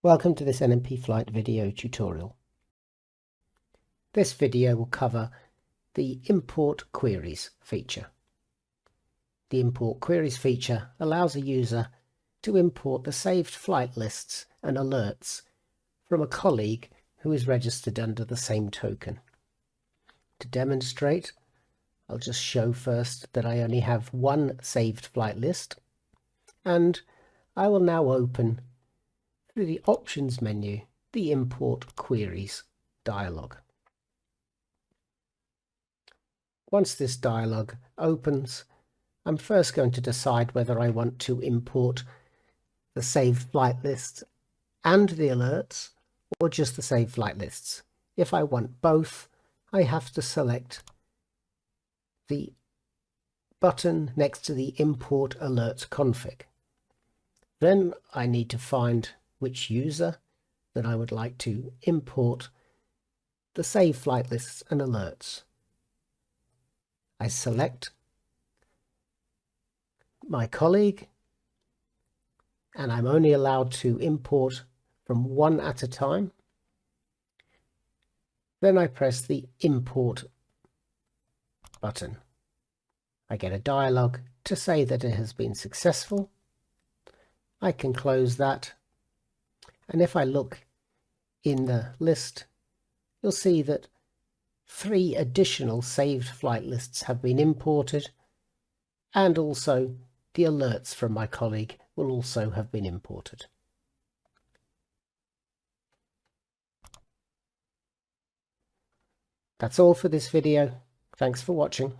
Welcome to this NMP flight video tutorial. This video will cover the Import Queries feature. The Import Queries feature allows a user to import the saved flight lists and alerts from a colleague who is registered under the same token. To demonstrate, I'll just show first that I only have one saved flight list, and I will now open through the Options menu, the Import Queries dialog. Once this dialog opens, I'm first going to decide whether I want to import the saved flight lists and the alerts, or just the saved flight lists. If I want both, I have to select the button next to the Import Alerts config. Then I need to find which user that I would like to import the saved flight lists and alerts. I select my colleague, and I'm only allowed to import from one at a time. Then I press the Import button. I get a dialog to say that it has been successful. I can close that. And if I look in the list, you'll see that 3 additional saved flight lists have been imported, and also the alerts from my colleague will also have been imported. That's all for this video. Thanks for watching.